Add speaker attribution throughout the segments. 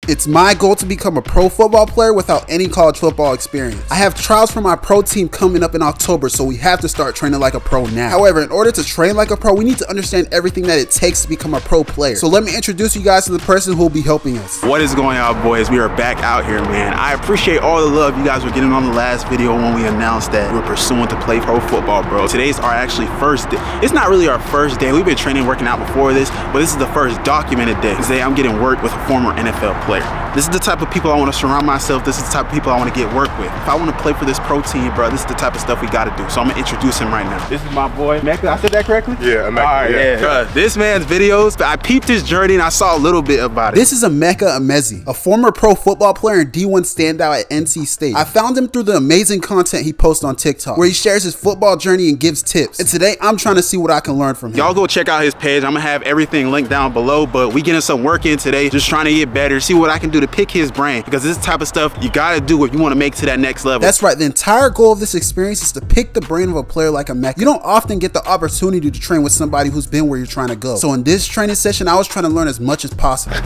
Speaker 1: It's my goal to become a pro football player without any college football experience. I have trials for my pro team coming up in October, so we have to start training like a pro now. However, in order to train like a pro, we need to understand everything that it takes to become a pro player. So let me introduce you guys to the person who will be helping us.
Speaker 2: What is going on, boys? We are back out here, man. I appreciate all the love you guys were getting on the last video when we announced that we were pursuing to play pro football, bro. Today's our actually first day. It's not really our first day. We've been training, working out before this, but this is the first documented day. Today I'm getting work with a former NFL player. This is the type of people I want to surround myself. This is the type of people I want to get work with. If I want to play for this pro team, bro, this is the type of stuff we got to do. So I'm gonna introduce him right now. This is my boy, Emeka. I said that correctly?
Speaker 3: Yeah, Emeka.
Speaker 2: All right, yeah. Bro, this man's videos, I peeped his journey and I saw a little bit about it.
Speaker 1: This is Emeka Emezie, a former pro football player and D1 standout at NC State. I found him through the amazing content he posts on TikTok, where he shares his football journey and gives tips. And today, I'm trying to see what I can learn from him.
Speaker 2: Y'all go check out his page. I'm gonna have everything linked down below, but we getting some work in today, just trying to get better, see what I can do to pick his brain, because this type of stuff you gotta do if you want to make it to that next level.
Speaker 1: That's right. The entire goal of this experience is to pick the brain of a player like Emeka. You don't often get the opportunity to train with somebody who's been where you're trying to go. So in this training session, I was trying to learn as much as possible.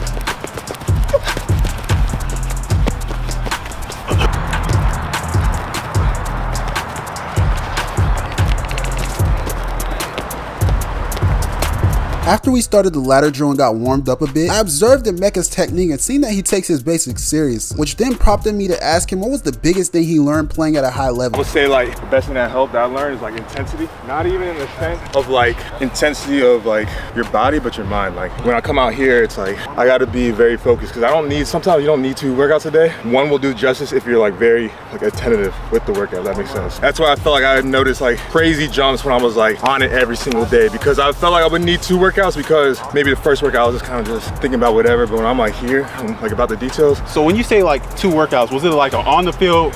Speaker 1: After we started the ladder drill and got warmed up a bit, I observed Emeka's technique and seen that he takes his basics serious, which then prompted me to ask him what was the biggest thing he learned playing at a high level.
Speaker 3: I would say like the best thing that helped that I learned is like intensity. Not even in the sense of like intensity of like your body, but your mind. Like when I come out here, it's like I gotta be very focused because I don't need, sometimes you don't need 2 workouts a day. One will do justice if you're like very like attentive with the workout, if that makes sense. That's why I felt like I noticed like crazy jumps when I was like on it every single day, because I felt like I would need 2 workouts because maybe the first workout I was just kind of just thinking about whatever, but when I'm like here, I'm like about the details.
Speaker 2: So when you say like 2 workouts, was it like an on the field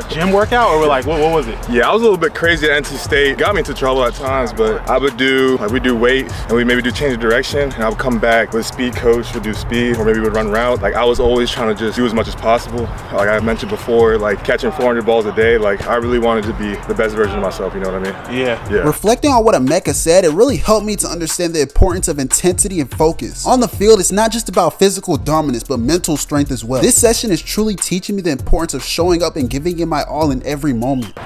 Speaker 2: gym workout, or like what was it?
Speaker 3: Yeah, I was a little bit crazy at NC State. Got me into trouble at times, but I would do, like we do weights and we maybe do change of direction, and I would come back with speed coach, would do speed, or maybe would run route. Like I was always trying to just do as much as possible. Like I mentioned before, like catching 400 balls a day, like I really wanted to be the best version of myself, you know what I mean?
Speaker 2: Yeah.
Speaker 1: Reflecting on what Emeka said, it really helped me to understand the importance of intensity and focus. On the field, it's not just about physical dominance, but mental strength as well. This session is truly teaching me the importance of showing up and giving it my all in every moment.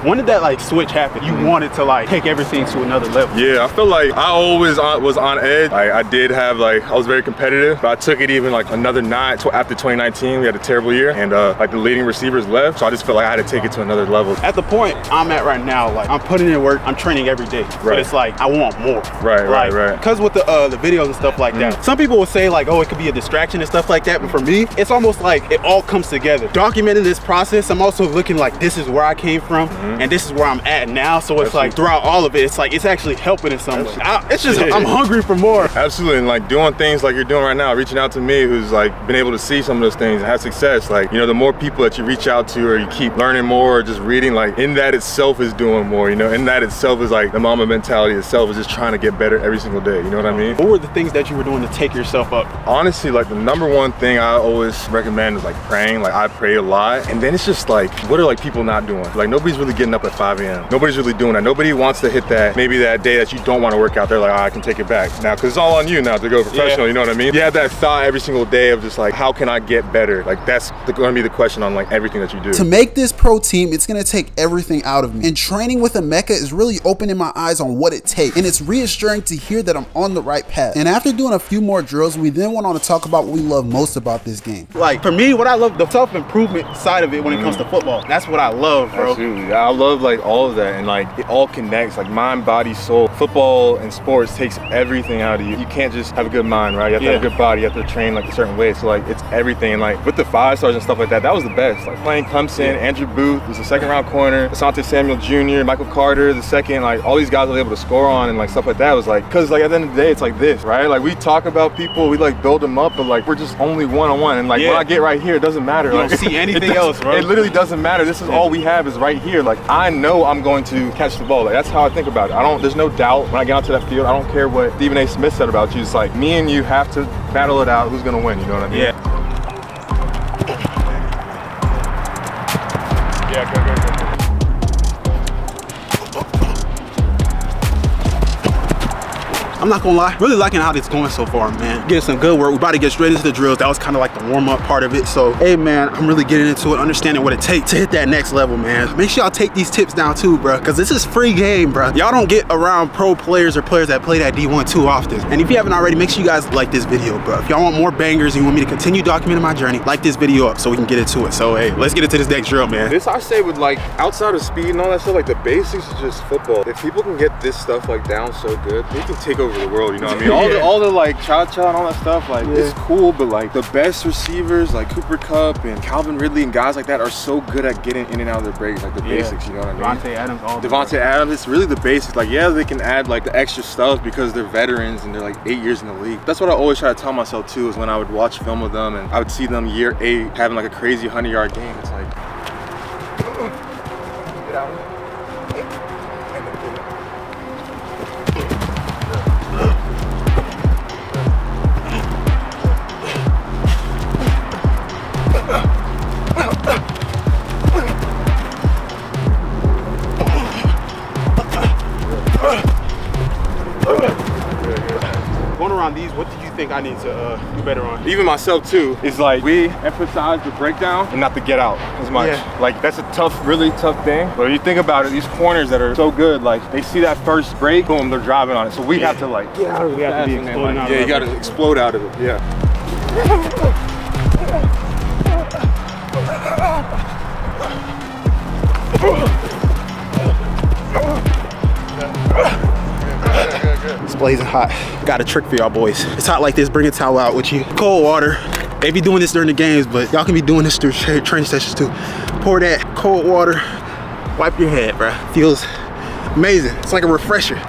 Speaker 2: When did that like switch happen? You wanted to like take everything to another level.
Speaker 3: Yeah, I feel like I always was on edge. I did have like, I was very competitive, but I took it even like another notch. After 2019, we had a terrible year, and like the leading receivers left, so I just felt like I had to take it to another level.
Speaker 2: At the point I'm at right now, like I'm putting in work, I'm training every day, but it's like I want more.
Speaker 3: Right.
Speaker 2: Because with the videos and stuff like that, some people will say like, oh, it could be a distraction and stuff like that, but for me, it's almost like it all comes together. Documenting this process, I'm also looking like this is where I came from, and this is where I'm at now. So it's like throughout all of it, it's like it's actually helping in some way. It's just I'm hungry for more.
Speaker 3: Absolutely, and like doing things like you're doing right now, reaching out to me, who's like been able to see some of those things and have success. Like, you know, the more people that you reach out to, or you keep learning more, or just reading, like in that itself is doing more. You know, in that itself is like the mama mentality itself is just trying to get better every single day. You know what I mean?
Speaker 2: What were the things that you were doing to take yourself up?
Speaker 3: Honestly, like the #1 thing I always recommend is like praying. Like I pray a lot, and then it's just like, what are like people not doing? Like nobody's really getting up at 5 a.m. Nobody's really doing that. Nobody wants to hit that, maybe that day that you don't want to work out. They're like, oh, I can take it back now, because it's all on you now to go professional. You know what I mean? You have that thought every single day of just like, how can I get better? Like that's going to be the question on like everything that you do.
Speaker 1: To make this pro team, it's going to take everything out of me. And training with Emeka is really opening my eyes on what it takes. And it's reassuring to hear that I'm on the right path. And after doing a few more drills, we then went on to talk about what we love most about this game.
Speaker 2: Like for me, what I love, the self-improvement side of it when it comes to football. That's what I love, bro.
Speaker 3: Absolutely. I love like all of that, and like it all connects, like mind, body, soul. Football and sports takes everything out of you. You can't just have a good mind, right? You have to have a good body, you have to train like a certain way. So like it's everything. And like with the 5-stars and stuff like that, that was the best. Like playing Clemson, Andrew Booth was the 2nd-round corner, Asante Samuel Jr., Michael Carter, the 2nd, like all these guys I was able to score on and like stuff like that. Was like, cause like at the end of the day, it's like this, right? Like we talk about people, we like build them up, but like we're just only one-on-one. And like when I get right here, it doesn't matter.
Speaker 2: You
Speaker 3: like,
Speaker 2: don't see anything else, bro.
Speaker 3: It literally doesn't matter. This is all we have is right here. Like I know I'm going to catch the ball. Like that's how I think about it. There's no doubt when I get onto that field. I don't care what Stephen A. Smith said about you. It's like me and you have to battle it out. Who's gonna win? You know what I mean?
Speaker 2: Yeah. I'm not gonna lie, really liking how this going so far, man. Getting some good work. We about to get straight into the drills. That was kind of like the warm-up part of it. So, hey, man, I'm really getting into it, understanding what it takes to hit that next level, man. Make sure y'all take these tips down too, bro, because this is free game, bro. Y'all don't get around pro players or players that play that D1 too often. And if you haven't already, make sure you guys like this video, bro. If y'all want more bangers and you want me to continue documenting my journey, like this video up so we can get into it. So, hey, let's get into this next drill, man.
Speaker 3: This I say with like outside of speed and all that stuff, like the basics is just football. If people can get this stuff like down so good, they can take over the world, you know what I mean? All the like cha-cha and all that stuff, like it's cool, but like the best receivers like Cooper Kupp and Calvin Ridley and guys like that are so good at getting in and out of their breaks, like the basics, you know what I mean? Devontae Adams, it's really the basics. Like, yeah, they can add like the extra stuff because they're veterans and they're like 8 years in the league. That's what I always try to tell myself too, is when I would watch film of them and I would see them year 8 having like a crazy 100-yard game. It's like, get out.
Speaker 2: These, what do you think I need to do better on?
Speaker 3: Even myself too, is like we emphasize the breakdown and not the get out as much. Like that's a tough, really tough thing. But if you think about it, these corners that are so good, like they see that first break, boom, they're driving on it. So we have to like get out of it. We have to be exploding out of it. Yeah, you gotta explode out of it. Yeah.
Speaker 2: It's blazing hot. Got a trick for y'all boys. It's hot like this, bring a towel out with you. Cold water. They be doing this during the games, but y'all can be doing this through training sessions too. Pour that cold water, wipe your head, bro. Feels amazing. It's like a refresher.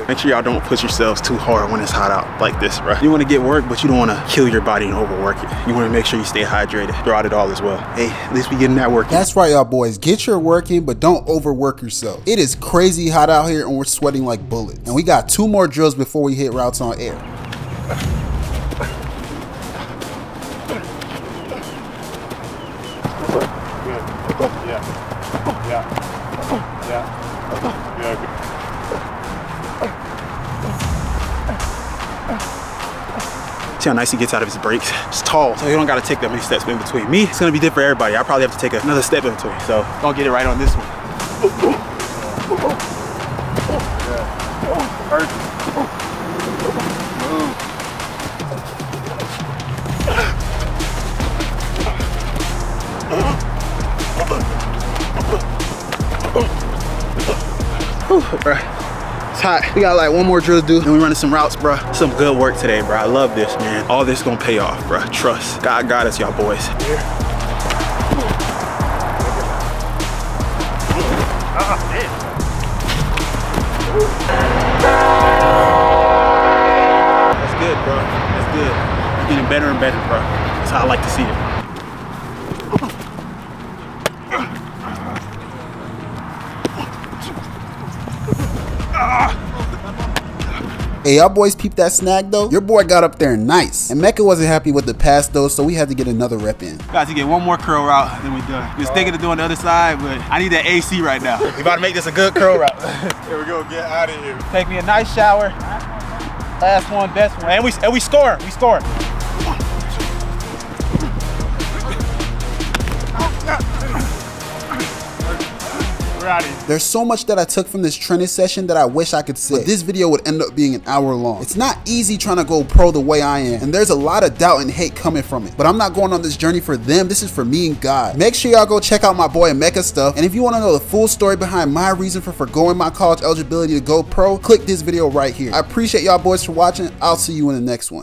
Speaker 2: Make sure y'all don't push yourselves too hard when it's hot out like this, bro. You want to get work, but you don't want to kill your body and overwork it. You want to make sure you stay hydrated throughout it all as well. Hey, at least we getting that work in.
Speaker 1: That's right, y'all boys. Get your work in, but don't overwork yourself. It is crazy hot out here and we're sweating like bullets. And we got 2 more drills before we hit routes on air.
Speaker 2: See how nice he gets out of his breaks. It's tall, so you don't gotta take that many steps in between. Me, it's gonna be different for everybody. I probably have to take another step in between. So don't get it right on this one. Right. It's hot. We got like 1 more drill to do, and we're running some routes, bro. Some good work today, bro. I love this, man. All this gonna pay off, bro. Trust. God got us, y'all boys. That's good, bro. That's good. You're getting better and better, bro. That's how I like to see it.
Speaker 1: Hey, y'all boys peep that snag though? Your boy got up there nice. And Emeka wasn't happy with the pass though, so we had to get another rep in.
Speaker 2: Got to get 1 more curl route, then we're done. We was thinking of doing the other side, but I need that AC right now. We about to make this a good curl route.
Speaker 3: Here we go, get out of here.
Speaker 2: Take me a nice shower. Last one, best one. And we scoring, we scoring.
Speaker 1: There's so much that I took from this training session that I wish I could say, but this video would end up being an hour long. It's not easy trying to go pro the way I am, and there's a lot of doubt and hate coming from it, but I'm not going on this journey for them. This is for me and God. Make sure y'all go check out my boy Emeka stuff, and if you want to know the full story behind my reason for forgoing my college eligibility to go pro, click this video right here. I appreciate y'all boys for watching. I'll see you in the next one.